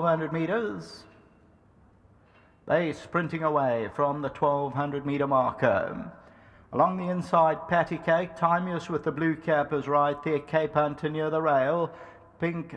1200 meters. They sprinting away from the 1200 meter marker. Along the inside, Patty Cake. Timeus with the blue cap is right there. Cape Hunter near the rail. Pink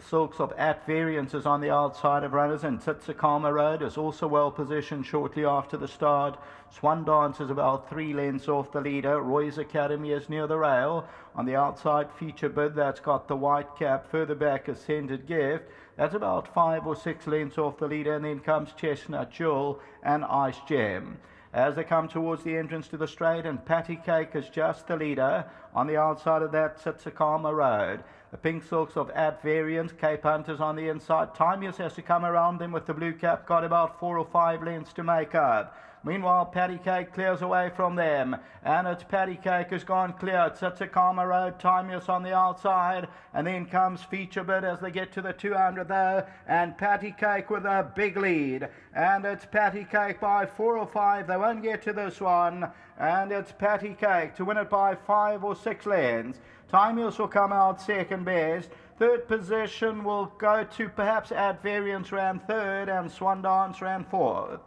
Silks of At Variance is on the outside of runners, and Tsitsakama Road is also well positioned shortly after the start. Swan Dance is about 3 lengths off the leader. Roy's Academy is near the rail. On the outside, Feature Bid, that's got the white cap. Further back is Scented Gift. That's about 5 or 6 lengths off the leader, and then comes Chestnut Jewel and Ice Gem. As they come towards the entrance to the straight, and Patty Cake is just the leader. On the outside of that, Tsitsakama Road. The Pink Silks of At Variance, Cape Hunters on the inside. Timeus has to come around them with the blue cap, got about 4 or 5 lengths to make up. Meanwhile, Patty Cake clears away from them, and it's Patty Cake has gone clear. Tsitsakama Road, Timeus on the outside, and then comes Feature Bid as they get to the 200 though, and Patty Cake with a big lead, and it's Patty Cake by 4 or 5. They won't get to this one, and it's Patty Cake to win it by 5 or 6 lengths. Timeus will come out second best. Third position will go to perhaps At Variance ran third, and Swan Dance ran fourth.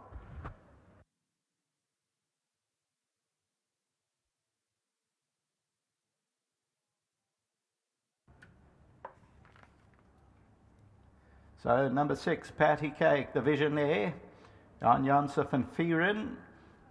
So number 6, Patty Cake, the vision there. Jan Janssen van Vieren,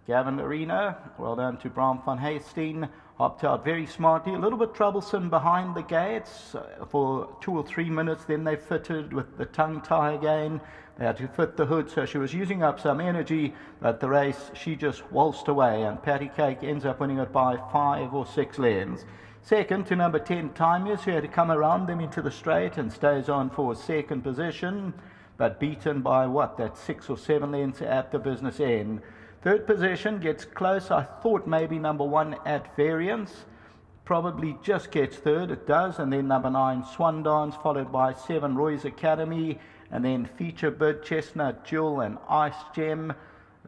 Gavin Arena, well done to Bram van Heesteen. Hopped out very smartly, a little bit troublesome behind the gates for 2 or 3 minutes. Then they fitted with the tongue tie again. They had to fit the hood, so she was using up some energy, but the race, she just waltzed away, and Patty Cake ends up winning it by 5 or 6 lengths. Second to number 10, Timeus, who had to come around them into the straight and stays on for second position, but beaten by what, that 6 or 7 lengths at the business end. Third position gets close. I thought maybe number 1 At Variance probably just gets third. It does. And then number 9 Swan Dance, followed by 7 Roy's Academy, and then Feature Bid, Chestnut Jewel and Ice Gem.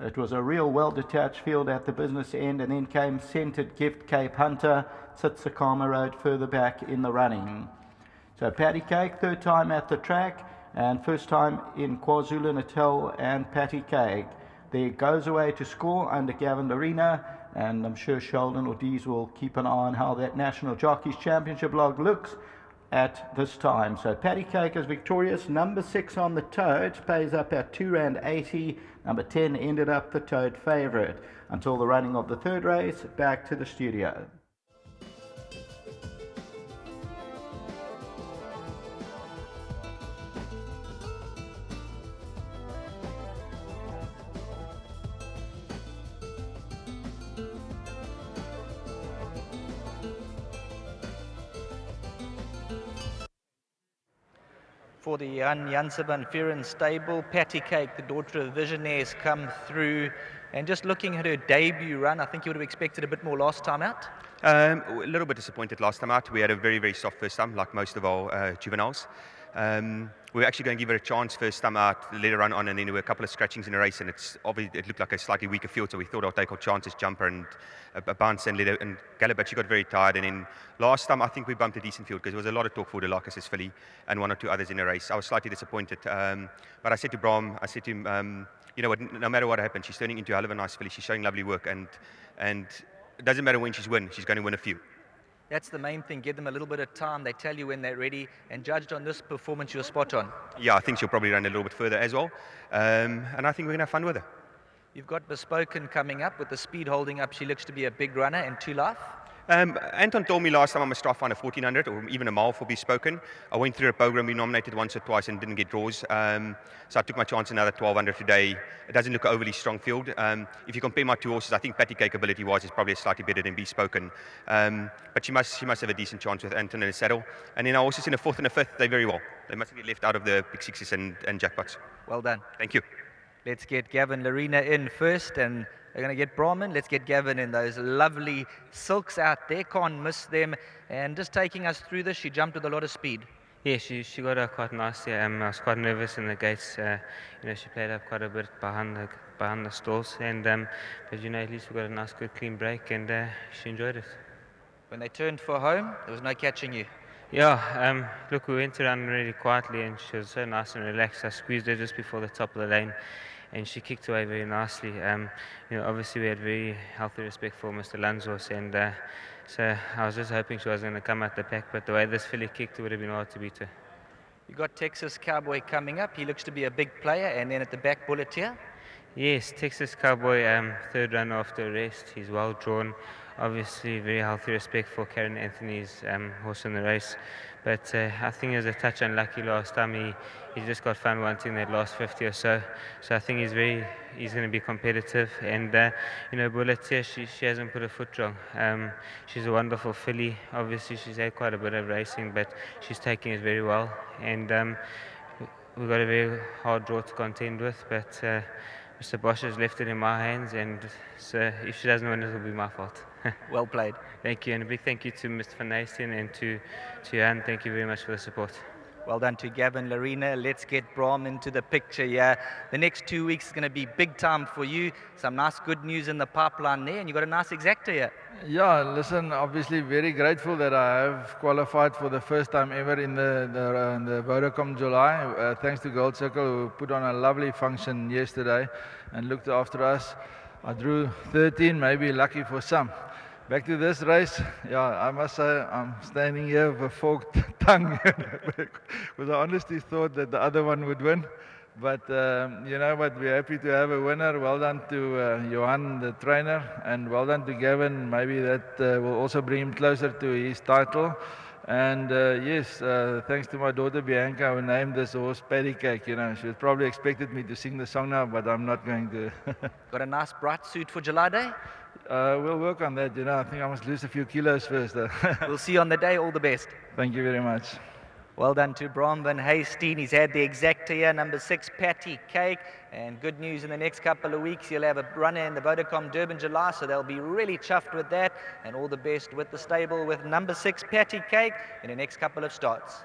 It was a real well-detached field at the business end, and then came Scented Gift, Cape Hunter, Tsitsakama Road further back in the running. So Patty Cake, third time at the track, and first time in KwaZulu-Natal, and Patty Cake. There goes away to score under Gavin Arena, and I'm sure Sheldon or Dees will keep an eye on how that National Jockeys Championship log looks at this time. So Patty Cake is victorious. Number 6 on the tote pays up at R2.80. Number 10 ended up the tote favourite. Until the running of the third race, back to the studio. For the Jan Janssen van Vieren stable, Patty Cake, the daughter of the Visionaires, come through, and just looking at her debut run, I think you would have expected a bit more last time out. A little bit disappointed last time out. We had a very, very soft first time, like most of our juveniles. We were actually going to give her a chance first time out, let her run on, and then there were a couple of scratchings in the race, and it looked like a slightly weaker field, so we thought I'll take our chances, jump her and a bounce and let her and gallop, but she got very tired. And then last time I think we bumped a decent field because there was a lot of talk for the Larkis's filly and 1 or 2 others in the race. I was slightly disappointed, but I said to Bram, I said to him, you know what, no matter what happens, she's turning into a hell of a nice filly. She's showing lovely work, and it doesn't matter when she's going to win a few. That's the main thing. Give them a little bit of time. They tell you when they're ready. And judged on this performance, you're spot on. Yeah, I think she'll probably run a little bit further as well. And I think we're going to have fun with her. You've got Bespoken coming up with the speed holding up. She looks to be a big runner and 2 life. Anton told me last time I must try find a 1400 or even a mile for Bespoken. I went through a program, we nominated once or twice and didn't get draws. So I took my chance another 1200 today. It doesn't look an overly strong field. If you compare my 2 horses, I think Patty Cake ability-wise is probably slightly better than Bespoken. But she must have a decent chance with Anton in the saddle. And then our horses in the 4th and the 5th, they very well. They mustn't get left out of the big sixes and jackpots. Well done. Thank you. Let's get Gavin Larina in first, and they're going to get Brahman. Let's get Gavin in. Those lovely silks out there, can't miss them. And just taking us through this, she jumped with a lot of speed. Yeah, she got up quite nicely. I was quite nervous in the gates. She played up quite a bit behind the stalls, and but at least we got a nice, good, clean break, and she enjoyed it. When they turned for home, there was no catching you. Yeah, look, we went around really quietly and she was so nice and relaxed. I squeezed her just before the top of the lane and she kicked away very nicely. Obviously we had very healthy respect for Mr. Lanzos and so I was just hoping she was going to come out the pack, but the way this filly kicked, it would have been hard to beat her. You got Texas Cowboy coming up. He looks to be a big player, and then at the back, Bullet here. Yes, Texas Cowboy, third run after a rest. He's well drawn. Obviously, very healthy respect for Karen Anthony's horse in the race. But I think he was a touch unlucky last time. He just got fun wanting that last 50 or so. So I think he's going to be competitive. And Bullet here, she hasn't put a foot wrong. She's a wonderful filly. Obviously, she's had quite a bit of racing, but she's taking it very well. And we've got a very hard draw to contend with, but Mr. Bosch has left it in my hands, and so if she doesn't win, it will be my fault. Well played. Thank you, and a big thank you to Mr. Van Neysten and to Jan. Thank you very much for the support. Well done to Gavin, Larina. Let's get Brom into the picture here. The next 2 weeks is going to be big time for you. Some nice good news in the pipeline there, and you've got a nice exacta here. Yeah, listen, obviously very grateful that I have qualified for the first time ever in the Vodacom July. Thanks to Gold Circle, who put on a lovely function yesterday and looked after us. I drew 13, maybe lucky for some. Back to this race, yeah, I must say I'm standing here with a forked tongue because I honestly thought that the other one would win. But you know what, we're happy to have a winner. Well done to Johan, the trainer, and well done to Gavin. Maybe that will also bring him closer to his title. And yes, thanks to my daughter Bianca, who named this horse Patty Cake. You know, she probably expected me to sing the song now, but I'm not going to. Got a nice bright suit for July Day? We'll work on that. You know, I think I must lose a few kilos first. We'll see you on the day. All the best. Thank you very much. Well done to Brom van Heysteen. He's had the exacta here, number 6, Patty Cake. And good news, in the next couple of weeks, he'll have a runner in the Vodacom Durban July, so they'll be really chuffed with that. And all the best with the stable with number 6, Patty Cake, in the next couple of starts.